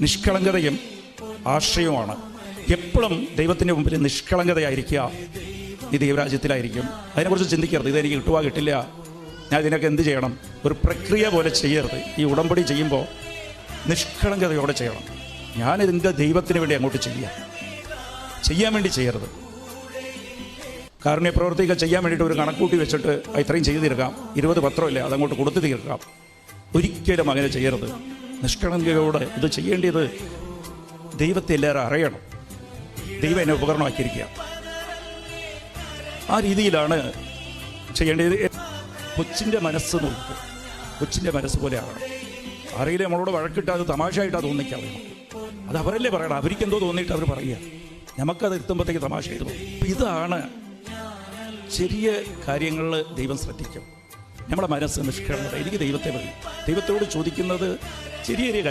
നിഷ്കളങ്കതയും ആശ്രയവുമാണ്. എപ്പോഴും ദൈവത്തിൻ്റെ മുമ്പിൽ നിഷ്കളങ്കതയായിരിക്കുക, നീ ദൈവരാജ്യത്തിലായിരിക്കും. അതിനെക്കുറിച്ച് ചിന്തിക്കരുത്, ഇതെനിക്ക് കിട്ടുക കിട്ടില്ല, ഞാൻ ഇതിനൊക്കെ എന്ത് ചെയ്യണം. ഒരു പ്രക്രിയ പോലെ ചെയ്യരുത്. ഈ ഉടമ്പടി ചെയ്യുമ്പോൾ നിഷ്കളങ്കതയോടെ ചെയ്യണം. ഞാനിതിൻ്റെ ദൈവത്തിന് വേണ്ടി അങ്ങോട്ട് ചെയ്യാൻ വേണ്ടി ചെയ്യരുത്. കാരുണ്യ പ്രവർത്തികൾ ചെയ്യാൻ വേണ്ടിയിട്ട് ഒരു കണക്കൂട്ടി വെച്ചിട്ട് ഇത്രയും ചെയ്തു തീർക്കാം, 20 പത്രമില്ലേ അതങ്ങോട്ട് കൊടുത്തു തീർക്കാം. ഒരിക്കലും അങ്ങനെ ചെയ്യരുത്. നിഷ്കളങ്കയോടെ ഇത് ചെയ്യേണ്ടത് ദൈവത്തെ എല്ലാവരും അറിയണം. ദൈവം എന്നെ ഉപകരണമാക്കിയിരിക്കുക. ആ രീതിയിലാണ് ചെയ്യേണ്ടത്. കൊച്ചിൻ്റെ മനസ്സ് നോക്കുക, കൊച്ചിൻ്റെ മനസ്സ് പോലെ ആകണം. ആരെങ്കിലും നമ്മളോട് വഴക്കിട്ട് അത് തമാശയായിട്ടാണ് തോന്നിക്കാതെ, അത് അവരല്ലേ പറയണം. അവർക്കെന്തോ തോന്നിയിട്ട് അവർ പറയുക, നമുക്കത് എത്തുമ്പോഴത്തേക്ക് തമാശയായിട്ട് തോന്നും. അപ്പം ഇതാണ് ചെറിയ കാര്യങ്ങളിൽ ദൈവം ശ്രദ്ധിക്കും. നമ്മുടെ മനസ്സ് നിഷ്കളങ്കത. എനിക്ക് ദൈവത്തെ മതി. ദൈവത്തോട് ചോദിക്കുന്നത് ചെറിയ ചെറിയ